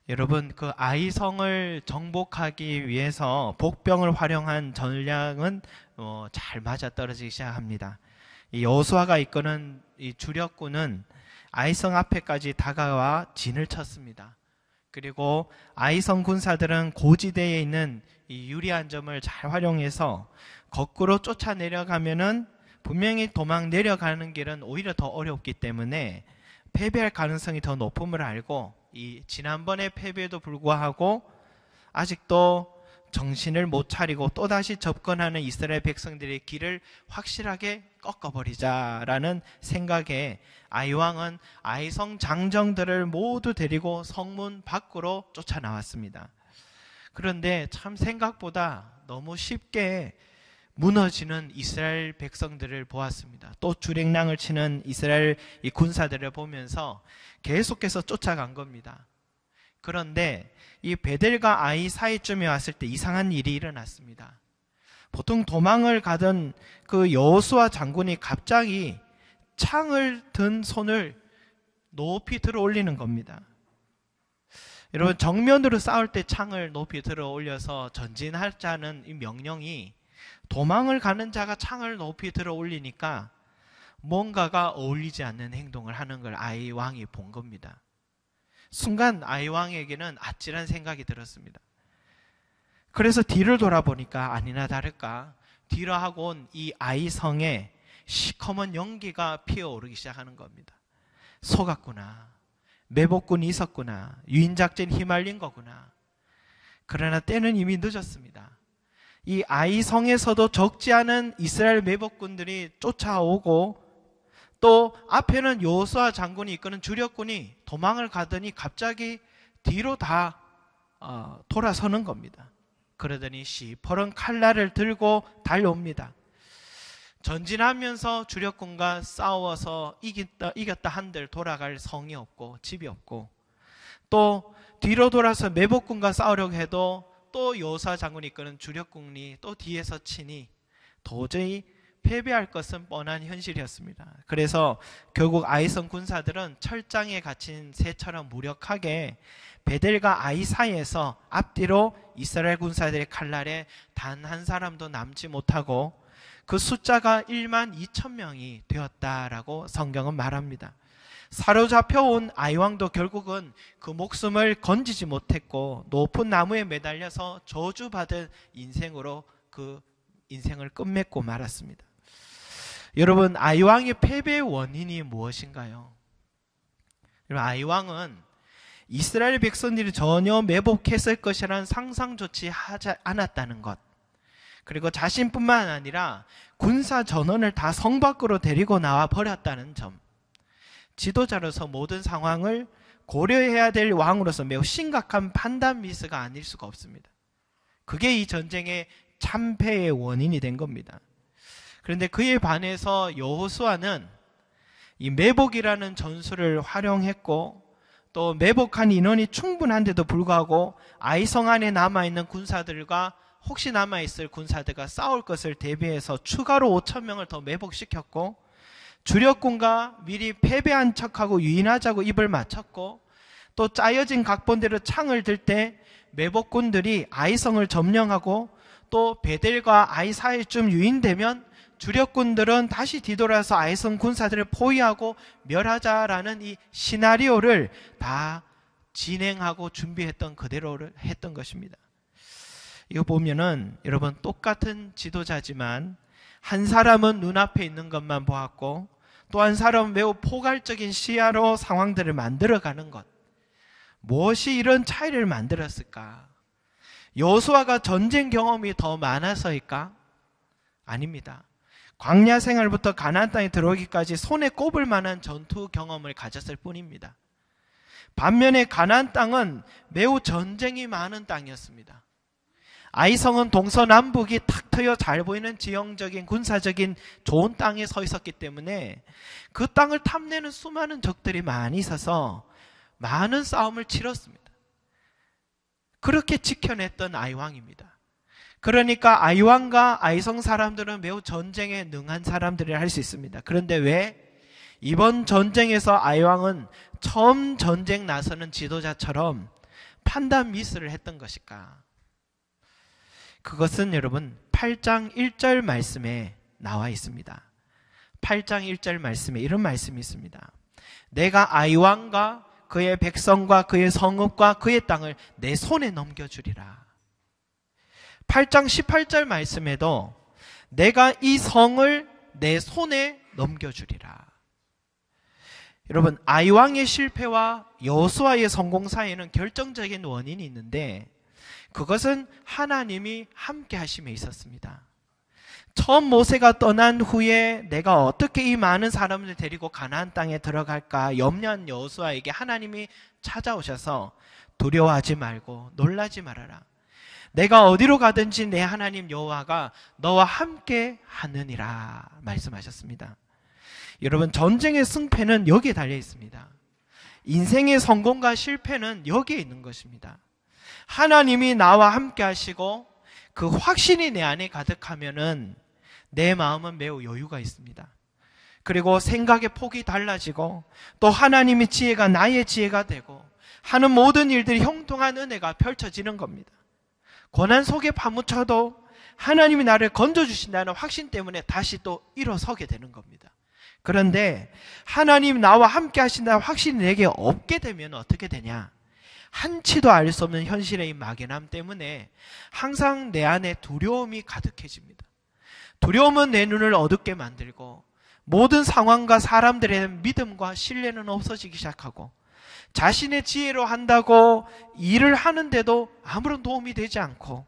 여러분, 그 아이성을 정복하기 위해서 복병을 활용한 전략은 잘 맞아떨어지기 시작합니다. 이 여호수아가 이끄는 이 주력군은 아이성 앞에까지 다가와 진을 쳤습니다. 그리고 아이성 군사들은 고지대에 있는 이 유리한 점을 잘 활용해서 거꾸로 쫓아 내려가면은 분명히 도망 내려가는 길은 오히려 더 어렵기 때문에 패배할 가능성이 더 높음을 알고, 이 지난번의 패배에도 불구하고 아직도 정신을 못 차리고 또다시 접근하는 이스라엘 백성들의 길을 확실하게 꺾어버리자라는 생각에 아이왕은 아이성 장정들을 모두 데리고 성문 밖으로 쫓아나왔습니다. 그런데 참 생각보다 너무 쉽게 무너지는 이스라엘 백성들을 보았습니다. 또 주랭랑을 치는 이스라엘 이 군사들을 보면서 계속해서 쫓아간 겁니다. 그런데 이 베델과 아이 사이쯤에 왔을 때 이상한 일이 일어났습니다. 보통 도망을 가던 그 여호수아 장군이 갑자기 창을 든 손을 높이 들어 올리는 겁니다. 여러분, 정면으로 싸울 때 창을 높이 들어 올려서 전진하자는 이 명령이 도망을 가는 자가 창을 높이 들어 올리니까 뭔가가 어울리지 않는 행동을 하는 걸 아이 왕이 본 겁니다. 순간 아이 왕에게는 아찔한 생각이 들었습니다. 그래서 뒤를 돌아보니까 아니나 다를까 뒤로 하고 온 이 아이 성에 시커먼 연기가 피어오르기 시작하는 겁니다. 속았구나. 매복군이 있었구나. 유인작전 휘말린 거구나. 그러나 때는 이미 늦었습니다. 이 아이성에서도 적지 않은 이스라엘 매복군들이 쫓아오고, 또 앞에는 여호수아 장군이 이끄는 주력군이 도망을 가더니 갑자기 뒤로 다 돌아서는 겁니다. 그러더니 시퍼런 칼날을 들고 달려옵니다. 전진하면서 주력군과 싸워서 이겼다 한들 돌아갈 성이 없고 집이 없고, 또 뒤로 돌아서 매복군과 싸우려고 해도 또 여호수아 장군이 이끄는 주력군이 또 뒤에서 치니 도저히 패배할 것은 뻔한 현실이었습니다. 그래서 결국 아이성 군사들은 철장에 갇힌 새처럼 무력하게 베델과 아이 사이에서 앞뒤로 이스라엘 군사들의 칼날에 단 한 사람도 남지 못하고 그 숫자가 1만 2천 명이 되었다라고 성경은 말합니다. 사로잡혀 온 아이왕도 결국은 그 목숨을 건지지 못했고 높은 나무에 매달려서 저주받은 인생으로 그 인생을 끝맺고 말았습니다. 여러분, 아이왕의 패배의 원인이 무엇인가요? 여러분, 아이왕은 이스라엘 백성들이 전혀 매복했을 것이라는 상상조차 하지 않았다는 것, 그리고 자신뿐만 아니라 군사 전원을 다 성 밖으로 데리고 나와 버렸다는 점, 지도자로서 모든 상황을 고려해야 될 왕으로서 매우 심각한 판단 미스가 아닐 수가 없습니다. 그게 이 전쟁의 참패의 원인이 된 겁니다. 그런데 그에 반해서 여호수아는 이 매복이라는 전술을 활용했고, 또 매복한 인원이 충분한데도 불구하고 아이성 안에 남아있는 군사들과 혹시 남아있을 군사들과 싸울 것을 대비해서 추가로 5천 명을 더 매복시켰고, 주력군과 미리 패배한 척하고 유인하자고 입을 맞췄고, 또 짜여진 각본대로 창을 들 때 매복군들이 아이성을 점령하고, 또 베델과 아이 사이쯤 유인되면 주력군들은 다시 뒤돌아서 아이성 군사들을 포위하고 멸하자라는 이 시나리오를 다 진행하고 준비했던 그대로를 했던 것입니다. 이거 보면은 여러분, 똑같은 지도자지만 한 사람은 눈앞에 있는 것만 보았고 또 한 사람은 매우 포괄적인 시야로 상황들을 만들어가는 것, 무엇이 이런 차이를 만들었을까? 여호수아가 전쟁 경험이 더 많아서일까? 아닙니다. 광야 생활부터 가나안 땅에 들어오기까지 손에 꼽을 만한 전투 경험을 가졌을 뿐입니다. 반면에 가나안 땅은 매우 전쟁이 많은 땅이었습니다. 아이성은 동서남북이 탁 트여 잘 보이는 지형적인 군사적인 좋은 땅에 서 있었기 때문에 그 땅을 탐내는 수많은 적들이 많이 있어서 많은 싸움을 치렀습니다. 그렇게 지켜냈던 아이왕입니다. 그러니까 아이왕과 아이성 사람들은 매우 전쟁에 능한 사람들이라 할 수 있습니다. 그런데 왜 이번 전쟁에서 아이왕은 처음 전쟁 나서는 지도자처럼 판단 미스를 했던 것일까? 그것은 여러분 8장 1절 말씀에 나와 있습니다. 8장 1절 말씀에 이런 말씀이 있습니다. 내가 아이왕과 그의 백성과 그의 성읍과 그의 땅을 내 손에 넘겨주리라. 8장 18절 말씀에도 내가 이 성을 내 손에 넘겨주리라. 여러분, 아이왕의 실패와 여호수아의 성공 사이에는 결정적인 원인이 있는데 그것은 하나님이 함께 하심에 있었습니다. 처음 모세가 떠난 후에 내가 어떻게 이 많은 사람을 데리고 가나안 땅에 들어갈까 염려한 여호수아에게 하나님이 찾아오셔서 두려워하지 말고 놀라지 말아라. 내가 어디로 가든지 내 하나님 여호와가 너와 함께 하느니라 말씀하셨습니다. 여러분, 전쟁의 승패는 여기에 달려 있습니다. 인생의 성공과 실패는 여기에 있는 것입니다. 하나님이 나와 함께 하시고 그 확신이 내 안에 가득하면은 내 마음은 매우 여유가 있습니다. 그리고 생각의 폭이 달라지고 또 하나님의 지혜가 나의 지혜가 되고 하는 모든 일들이 형통한 은혜가 펼쳐지는 겁니다. 고난 속에 파묻혀도 하나님이 나를 건져주신다는 확신 때문에 다시 또 일어서게 되는 겁니다. 그런데 하나님 나와 함께 하신다는 확신이 내게 없게 되면 어떻게 되냐? 한치도 알 수 없는 현실의 이 막연함 때문에 항상 내 안에 두려움이 가득해집니다. 두려움은 내 눈을 어둡게 만들고 모든 상황과 사람들의 믿음과 신뢰는 없어지기 시작하고 자신의 지혜로 한다고 일을 하는데도 아무런 도움이 되지 않고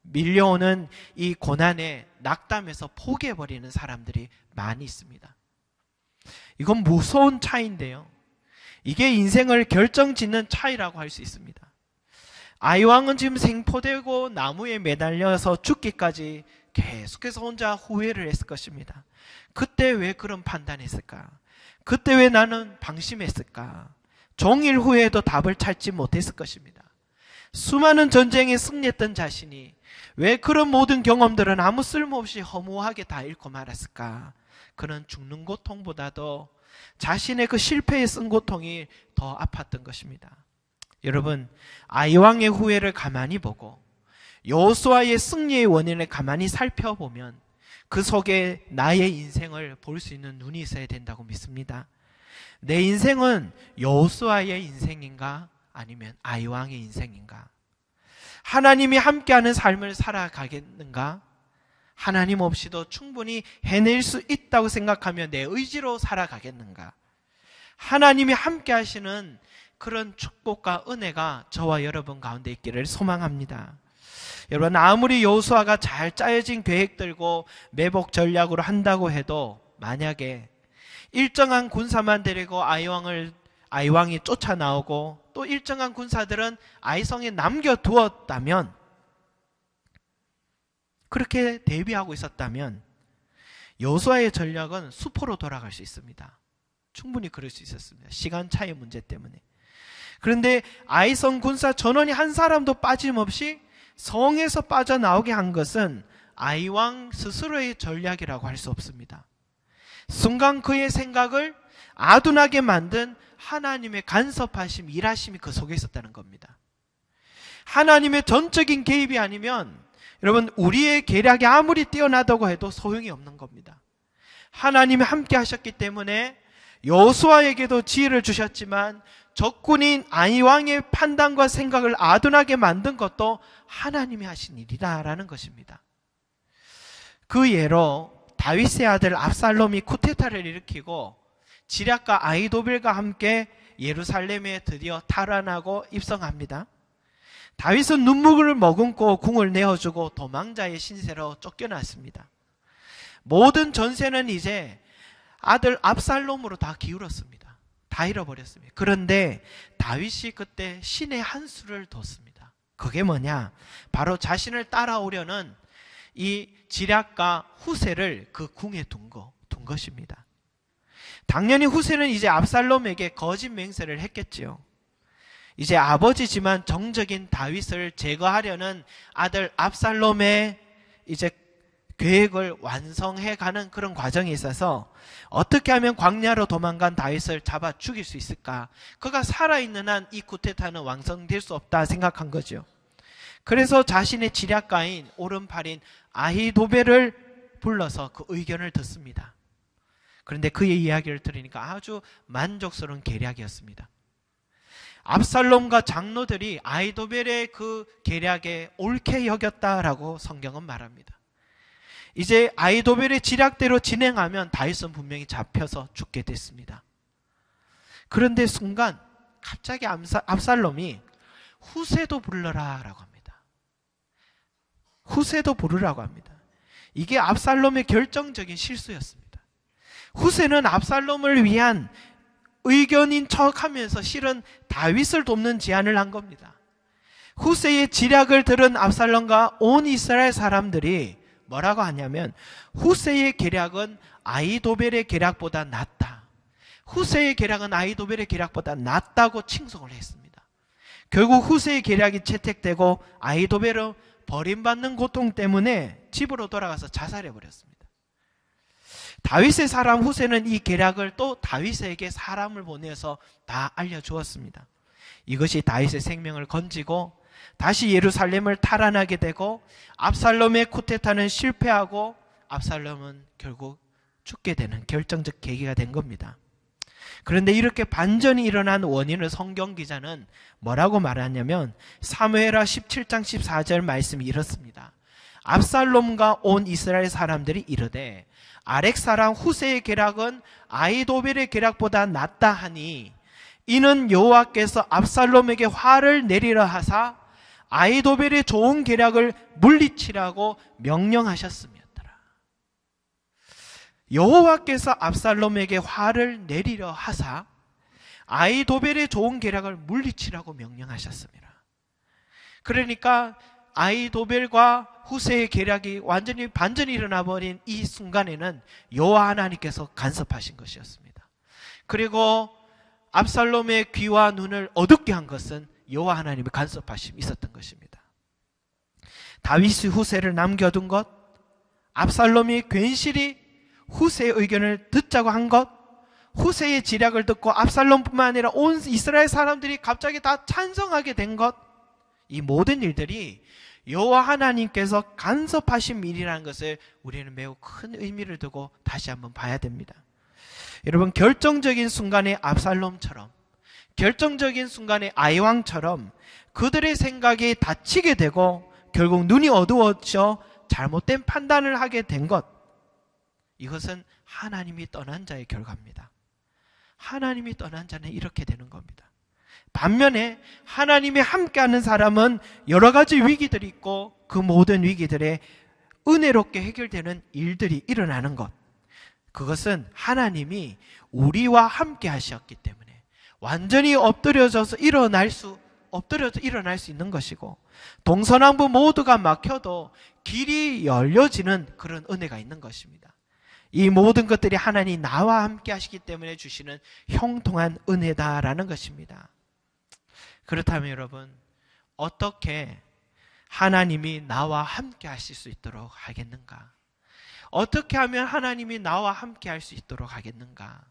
밀려오는 이 고난에 낙담해서 포기해버리는 사람들이 많이 있습니다. 이건 무서운 차이인데요. 이게 인생을 결정짓는 차이라고 할 수 있습니다. 아이왕은 지금 생포되고 나무에 매달려서 죽기까지 계속해서 혼자 후회를 했을 것입니다. 그때 왜 그런 판단했을까? 그때 왜 나는 방심했을까? 종일 후에도 답을 찾지 못했을 것입니다. 수많은 전쟁에 승리했던 자신이 왜 그런 모든 경험들은 아무 쓸모없이 허무하게 다 잃고 말았을까? 그는 죽는 고통보다도 자신의 그 실패에 쓴 고통이 더 아팠던 것입니다. 여러분, 아이왕의 후회를 가만히 보고 여호수아의 승리의 원인을 가만히 살펴보면 그 속에 나의 인생을 볼 수 있는 눈이 있어야 된다고 믿습니다. 내 인생은 여호수아의 인생인가 아니면 아이왕의 인생인가? 하나님이 함께하는 삶을 살아가겠는가? 하나님 없이도 충분히 해낼 수 있다고 생각하며 내 의지로 살아가겠는가? 하나님이 함께 하시는 그런 축복과 은혜가 저와 여러분 가운데 있기를 소망합니다. 여러분, 아무리 여호수아가 잘 짜여진 계획들고 매복 전략으로 한다고 해도 만약에 일정한 군사만 데리고 아이왕이 쫓아나오고 또 일정한 군사들은 아이성에 남겨두었다면, 그렇게 대비하고 있었다면 여호수아의 전략은 수포로 돌아갈 수 있습니다. 충분히 그럴 수 있었습니다. 시간 차이 문제 때문에. 그런데 아이성 군사 전원이 한 사람도 빠짐없이 성에서 빠져나오게 한 것은 아이왕 스스로의 전략이라고 할 수 없습니다. 순간 그의 생각을 아둔하게 만든 하나님의 간섭하심, 일하심이 그 속에 있었다는 겁니다. 하나님의 전적인 개입이 아니면 여러분, 우리의 계략이 아무리 뛰어나다고 해도 소용이 없는 겁니다. 하나님이 함께 하셨기 때문에 여호수아에게도 지혜를 주셨지만 적군인 아이왕의 판단과 생각을 아둔하게 만든 것도 하나님이 하신 일이다라는 것입니다. 그 예로 다윗의 아들 압살롬이 쿠데타를 일으키고 지략과 아히도벨과 함께 예루살렘에 드디어 탈환하고 입성합니다. 다윗은 눈물을 머금고 궁을 내어주고 도망자의 신세로 쫓겨났습니다. 모든 전세는 이제 아들 압살롬으로 다 기울었습니다. 다 잃어버렸습니다. 그런데 다윗이 그때 신의 한 수를 뒀습니다. 그게 뭐냐? 바로 자신을 따라오려는 이 지략과 후세를 그 궁에 둔 것입니다. 당연히 후세는 이제 압살롬에게 거짓 맹세를 했겠지요. 이제 아버지지만 정적인 다윗을 제거하려는 아들 압살롬의 이제 계획을 완성해가는 그런 과정에 있어서 어떻게 하면 광야로 도망간 다윗을 잡아 죽일 수 있을까? 그가 살아있는 한 이 쿠데타는 완성될 수 없다 생각한 거죠. 그래서 자신의 지략가인 오른팔인 아히도벨을 불러서 그 의견을 듣습니다. 그런데 그의 이야기를 들으니까 아주 만족스러운 계략이었습니다. 압살롬과 장로들이 아히도벨의 그 계략에 옳게 여겼다라고 성경은 말합니다. 이제 아히도벨의 지략대로 진행하면 다윗은 분명히 잡혀서 죽게 됐습니다. 그런데 순간 갑자기 압살롬이 후세도 불러라 라고 합니다. 후세도 부르라고 합니다. 이게 압살롬의 결정적인 실수였습니다. 후세는 압살롬을 위한 의견인 척하면서 실은 다윗을 돕는 제안을 한 겁니다. 후세의 지략을 들은 압살롬과 온 이스라엘 사람들이 뭐라고 하냐면 후세의 계략은 아히도벨의 계략보다 낫다. 후세의 계략은 아히도벨의 계략보다 낫다고 칭송을 했습니다. 결국 후세의 계략이 채택되고 아히도벨은 버림받는 고통 때문에 집으로 돌아가서 자살해버렸습니다. 다윗의 사람 후세는 이 계략을 또 다윗에게 사람을 보내서 다 알려주었습니다. 이것이 다윗의 생명을 건지고 다시 예루살렘을 탈환하게 되고 압살롬의 쿠데타는 실패하고 압살롬은 결국 죽게 되는 결정적 계기가 된 겁니다. 그런데 이렇게 반전이 일어난 원인을 성경 기자는 뭐라고 말하냐면 사무엘하 17장 14절 말씀이 이렇습니다. 압살롬과 온 이스라엘 사람들이 이르되 아렉 사람 후세의 계략은 아히도벨의 계략보다 낫다 하니 이는 여호와께서 압살롬에게 화를 내리라 하사 아히도벨의 좋은 계략을 물리치라고 명령하셨음이었더라. 여호와께서 압살롬에게 화를 내리려 하사 아히도벨의 좋은 계략을 물리치라고 명령하셨습니다. 그러니까 아히도벨과 후세의 계략이 완전히 반전이 일어나버린 이 순간에는 여호와 하나님께서 간섭하신 것이었습니다. 그리고 압살롬의 귀와 눈을 어둡게 한 것은 여호와 하나님의 간섭하심이 있었던 것입니다. 다윗이 후세를 남겨둔 것, 압살롬이 괜시리 후세의 의견을 듣자고 한 것, 후세의 지략을 듣고 압살롬뿐만 아니라 온 이스라엘 사람들이 갑자기 다 찬성하게 된 것, 이 모든 일들이 여호와 하나님께서 간섭하신 일이라는 것을 우리는 매우 큰 의미를 두고 다시 한번 봐야 됩니다. 여러분, 결정적인 순간에 압살롬처럼, 결정적인 순간에 아이왕처럼 그들의 생각이 닫히게 되고 결국 눈이 어두워져 잘못된 판단을 하게 된 것, 이것은 하나님이 떠난 자의 결과입니다. 하나님이 떠난 자는 이렇게 되는 겁니다. 반면에 하나님이 함께하는 사람은 여러 가지 위기들이 있고 그 모든 위기들에 은혜롭게 해결되는 일들이 일어나는 것, 그것은 하나님이 우리와 함께 하셨기 때문에 완전히 엎드려져 일어날 수 있는 것이고, 동서남북 모두가 막혀도 길이 열려지는 그런 은혜가 있는 것입니다. 이 모든 것들이 하나님이 나와 함께 하시기 때문에 주시는 형통한 은혜다라는 것입니다. 그렇다면 여러분, 어떻게 하나님이 나와 함께 하실 수 있도록 하겠는가? 어떻게 하면 하나님이 나와 함께 할 수 있도록 하겠는가?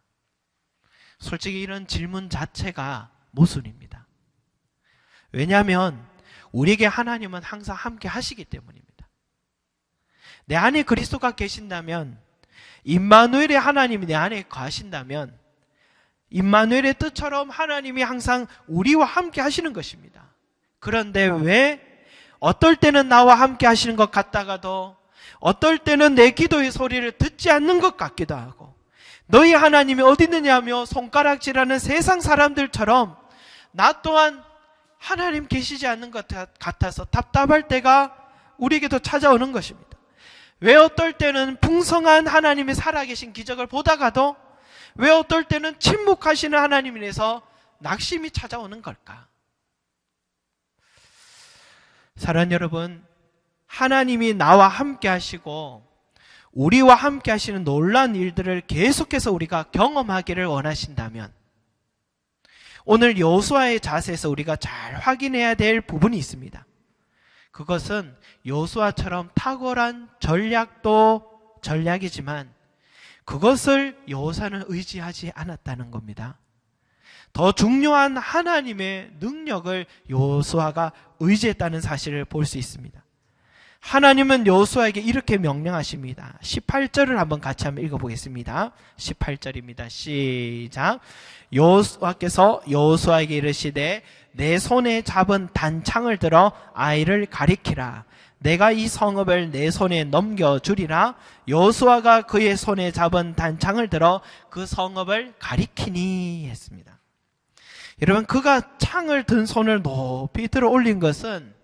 솔직히 이런 질문 자체가 모순입니다. 왜냐하면 우리에게 하나님은 항상 함께 하시기 때문입니다. 내 안에 그리스도가 계신다면, 임마누엘의 하나님이 내 안에 거하신다면 임마누엘의 뜻처럼 하나님이 항상 우리와 함께 하시는 것입니다. 그런데 왜 어떨 때는 나와 함께 하시는 것 같다가도 어떨 때는 내 기도의 소리를 듣지 않는 것 같기도 하고, 너희 하나님이 어디 있느냐며 손가락질하는 세상 사람들처럼 나 또한 하나님 계시지 않는 것 같아서 답답할 때가 우리에게도 찾아오는 것입니다. 왜 어떨 때는 풍성한 하나님이 살아계신 기적을 보다가도 왜 어떨 때는 침묵하시는 하나님에 대해서 낙심이 찾아오는 걸까? 사랑하는 여러분, 하나님이 나와 함께 하시고 우리와 함께 하시는 놀라운 일들을 계속해서 우리가 경험하기를 원하신다면 오늘 여호수아의 자세에서 우리가 잘 확인해야 될 부분이 있습니다. 그것은 여호수아처럼 탁월한 전략도 전략이지만 그것을 여호사는 의지하지 않았다는 겁니다. 더 중요한 하나님의 능력을 여호수아가 의지했다는 사실을 볼 수 있습니다. 하나님은 여호수아에게 이렇게 명령하십니다. 18절을 한번 같이 한번 읽어보겠습니다. 18절입니다. 시작. 여호수아께서 여호수아에게 이르시되 내 손에 잡은 단창을 들어 아이를 가리키라. 내가 이 성읍을 내 손에 넘겨주리라. 여호수아가 그의 손에 잡은 단창을 들어 그 성읍을 가리키니 했습니다. 여러분, 그가 창을 든 손을 높이 들어 올린 것은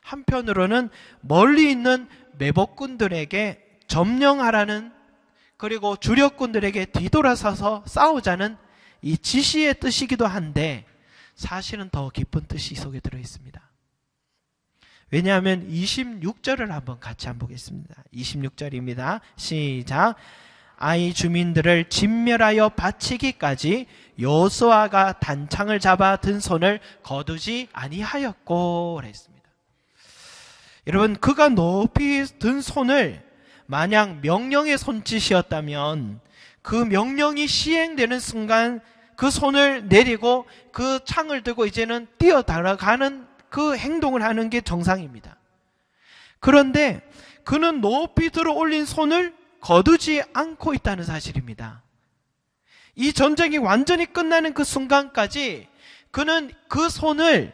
한편으로는 멀리 있는 매복군들에게 점령하라는, 그리고 주력군들에게 뒤돌아서서 싸우자는 이 지시의 뜻이기도 한데 사실은 더 깊은 뜻이 속에 들어 있습니다. 왜냐하면 26절을 한번 같이 한번 보겠습니다. 26절입니다. 시작. 아이 주민들을 진멸하여 바치기까지 여호수아가 단창을 잡아 든 손을 거두지 아니하였고 그랬습니다. 여러분, 그가 높이 든 손을 만약 명령의 손짓이었다면 그 명령이 시행되는 순간 그 손을 내리고 그 창을 들고 이제는 뛰어들어가는 그 행동을 하는 게 정상입니다. 그런데 그는 높이 들어 올린 손을 거두지 않고 있다는 사실입니다. 이 전쟁이 완전히 끝나는 그 순간까지 그는 그 손을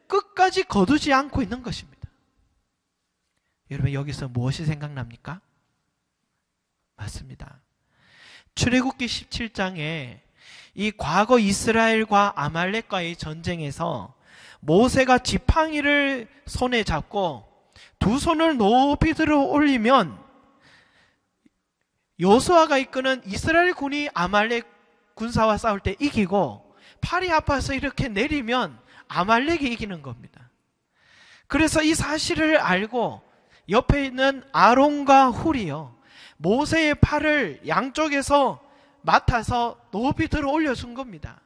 끝까지 거두지 않고 있는 것입니다. 여러분, 여기서 무엇이 생각납니까? 맞습니다. 출애굽기 17장에 이 과거 이스라엘과 아말렉과의 전쟁에서 모세가 지팡이를 손에 잡고 두 손을 높이 들어 올리면 여호수아가 이끄는 이스라엘 군이 아말렉 군사와 싸울 때 이기고, 팔이 아파서 이렇게 내리면 아말렉이 이기는 겁니다. 그래서 이 사실을 알고 옆에 있는 아론과 훌이요, 모세의 팔을 양쪽에서 맡아서 높이 들어 올려준 겁니다.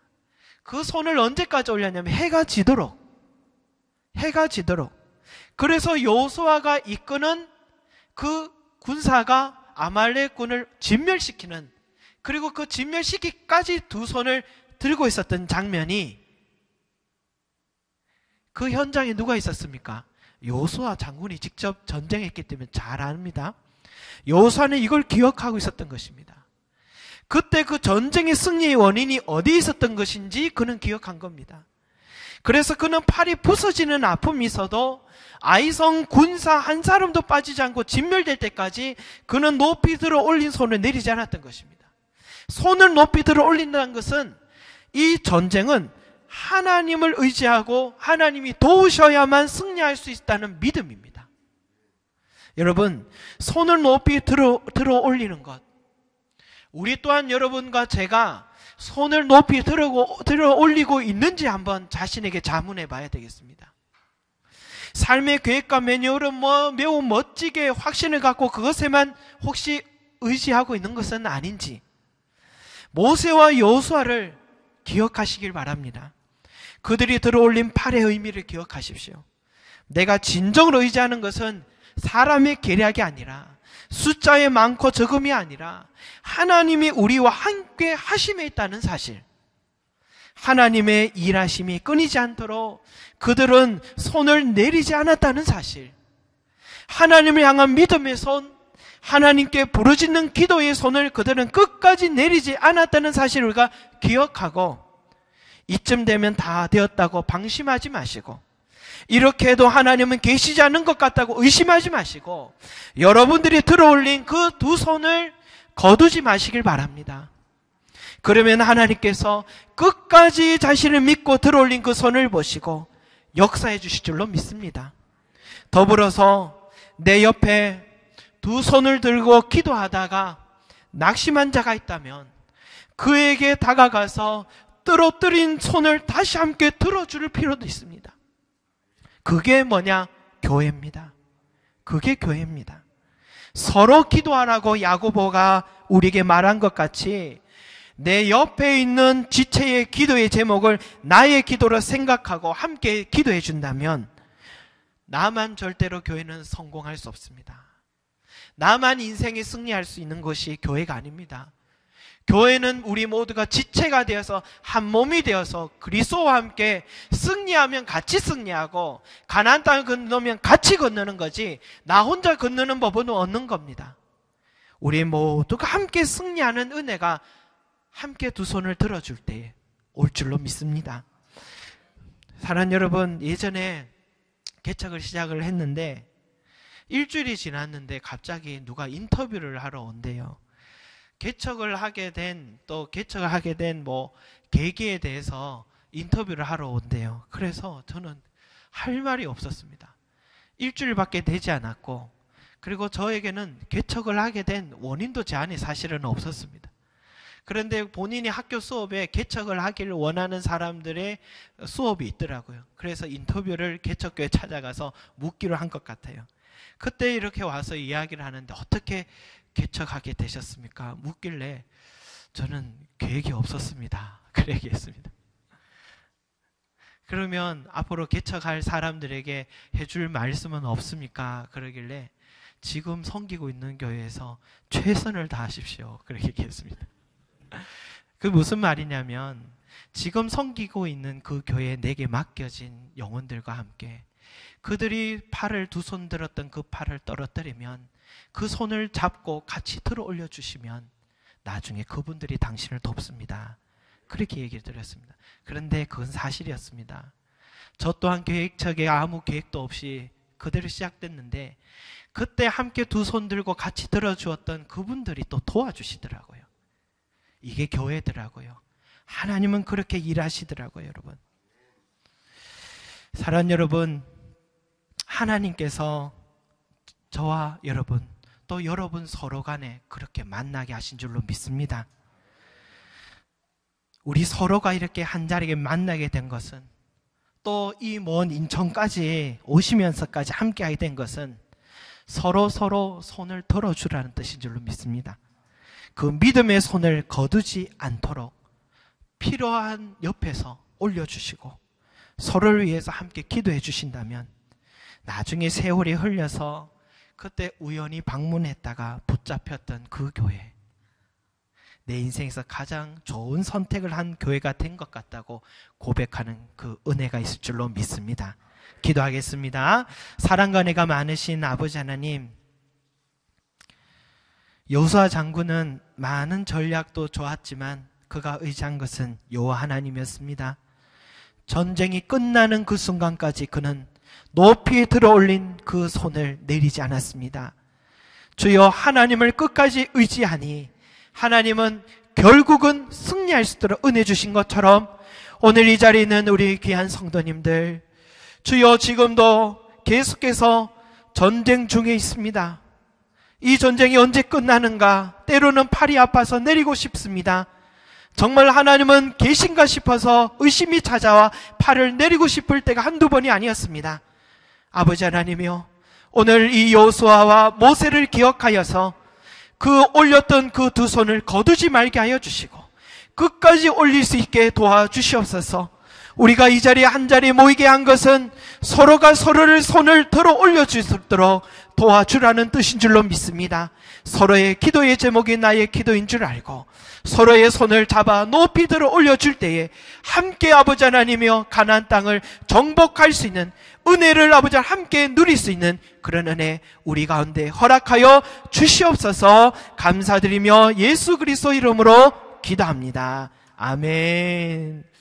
그 손을 언제까지 올렸냐면 해가 지도록. 그래서 여호수아가 이끄는 그 군사가 아말렉군을 진멸시키는, 그리고 그 진멸시키기까지 두 손을 들고 있었던 장면이, 그 현장에 누가 있었습니까? 여호수아 장군이 직접 전쟁했기 때문에 잘 압니다. 여호수아는 이걸 기억하고 있었던 것입니다. 그때 그 전쟁의 승리의 원인이 어디에 있었던 것인지 그는 기억한 겁니다. 그래서 그는 팔이 부서지는 아픔이 있어도 아이성 군사 한 사람도 빠지지 않고 진멸될 때까지 그는 높이 들어 올린 손을 내리지 않았던 것입니다. 손을 높이 들어 올린다는 것은 이 전쟁은 하나님을 의지하고 하나님이 도우셔야만 승리할 수 있다는 믿음입니다. 여러분, 손을 높이 들어 올리는 것, 우리 또한 여러분과 제가 손을 높이 들어 올리고 있는지 한번 자신에게 자문해 봐야 되겠습니다. 삶의 계획과 매뉴얼은 매우 멋지게 확신을 갖고 그것에만 혹시 의지하고 있는 것은 아닌지, 모세와 여호수아를 기억하시길 바랍니다. 그들이 들어올린 팔의 의미를 기억하십시오. 내가 진정으로 의지하는 것은 사람의 계략이 아니라, 숫자의 많고 적음이 아니라 하나님이 우리와 함께 하심에 있다는 사실, 하나님의 일하심이 끊이지 않도록 그들은 손을 내리지 않았다는 사실, 하나님을 향한 믿음의 손, 하나님께 부르짖는 기도의 손을 그들은 끝까지 내리지 않았다는 사실을 우리가 기억하고, 이쯤 되면 다 되었다고 방심하지 마시고, 이렇게 해도 하나님은 계시지 않는 것 같다고 의심하지 마시고, 여러분들이 들어올린 그 두 손을 거두지 마시길 바랍니다. 그러면 하나님께서 끝까지 자신을 믿고 들어올린 그 손을 보시고 역사해 주실 줄로 믿습니다. 더불어서 내 옆에 두 손을 들고 기도하다가 낙심한 자가 있다면 그에게 다가가서 떨어뜨린 손을 다시 함께 들어줄 필요도 있습니다. 그게 뭐냐? 교회입니다. 그게 교회입니다. 서로 기도하라고 야고보가 우리에게 말한 것 같이 내 옆에 있는 지체의 기도의 제목을 나의 기도로 생각하고 함께 기도해 준다면 나만 절대로 교회는 성공할 수 없습니다. 나만 인생에 승리할 수 있는 것이 교회가 아닙니다. 교회는 우리 모두가 지체가 되어서 한 몸이 되어서 그리스도와 함께 승리하면 같이 승리하고 가나안 땅을 건너면 같이 건너는 거지 나 혼자 건너는 법은 없는 겁니다. 우리 모두가 함께 승리하는 은혜가 함께 두 손을 들어줄 때에 올 줄로 믿습니다. 사랑하는 여러분, 예전에 개척을 시작을 했는데 일주일이 지났는데 갑자기 누가 인터뷰를 하러 온대요. 개척을 하게 된 계기에 대해서 인터뷰를 하러 온대요. 그래서 저는 할 말이 없었습니다. 일주일밖에 되지 않았고, 그리고 저에게는 개척을 하게 된 원인도 제 안에 사실은 없었습니다. 그런데 본인이 학교 수업에 개척을 하기를 원하는 사람들의 수업이 있더라고요. 그래서 인터뷰를 개척교회 찾아가서 묻기로 한 것 같아요. 그때 이렇게 와서 이야기를 하는데 어떻게 개척하게 되셨습니까? 묻길래 저는 계획이 없었습니다. 그래 얘기했습니다. 그러면 앞으로 개척할 사람들에게 해줄 말씀은 없습니까? 그러길래 지금 섬기고 있는 교회에서 최선을 다하십시오. 그렇게 얘기했습니다. 그 무슨 말이냐면 지금 섬기고 있는 그 교회에 내게 맡겨진 영혼들과 함께 그들이 팔을 두 손 들었던 그 팔을 떨어뜨리면 그 손을 잡고 같이 들어 올려주시면 나중에 그분들이 당신을 돕습니다. 그렇게 얘기를 드렸습니다. 그런데 그건 사실이었습니다. 저 또한 계획책에 아무 계획도 없이 그대로 시작됐는데 그때 함께 두 손 들고 같이 들어주었던 그분들이 또 도와주시더라고요. 이게 교회더라고요. 하나님은 그렇게 일하시더라고요, 여러분. 사랑하는 여러분, 하나님께서 저와 여러분, 또 여러분 서로 간에 그렇게 만나게 하신 줄로 믿습니다. 우리 서로가 이렇게 한자리에 만나게 된 것은, 또 이 먼 인천까지 오시면서까지 함께하게 된 것은 서로 손을 들어주라는 뜻인 줄로 믿습니다. 그 믿음의 손을 거두지 않도록 필요한 옆에서 올려주시고 서로를 위해서 함께 기도해 주신다면 나중에 세월이 흘려서 그때 우연히 방문했다가 붙잡혔던 그 교회, 내 인생에서 가장 좋은 선택을 한 교회가 된 것 같다고 고백하는 그 은혜가 있을 줄로 믿습니다. 기도하겠습니다. 사랑과 은혜가 많으신 아버지 하나님, 여호수아 장군은 많은 전략도 좋았지만 그가 의지한 것은 여호와 하나님이었습니다. 전쟁이 끝나는 그 순간까지 그는 높이 들어올린 그 손을 내리지 않았습니다. 주여, 하나님을 끝까지 의지하니 하나님은 결국은 승리할 수 있도록 은혜 주신 것처럼 오늘 이 자리에 있는 우리 귀한 성도님들, 주여, 지금도 계속해서 전쟁 중에 있습니다. 이 전쟁이 언제 끝나는가? 때로는 팔이 아파서 내리고 싶습니다. 정말 하나님은 계신가 싶어서 의심이 찾아와 팔을 내리고 싶을 때가 한두 번이 아니었습니다. 아버지 하나님이여, 오늘 이 여호수아와 모세를 기억하여서 그 올렸던 그 두 손을 거두지 말게 하여 주시고 끝까지 올릴 수 있게 도와주시옵소서. 우리가 이 자리에 한 자리에 모이게 한 것은 서로가 서로를 손을 들어 올려줄 수 있도록 도와주라는 뜻인 줄로 믿습니다. 서로의 기도의 제목이 나의 기도인 줄 알고 서로의 손을 잡아 높이 들어 올려줄 때에 함께 아버지 하나님이여 가나안 땅을 정복할 수 있는 은혜를 아버지 함께 누릴 수 있는 그런 은혜 우리 가운데 허락하여 주시옵소서. 감사드리며 예수 그리스도 이름으로 기도합니다. 아멘.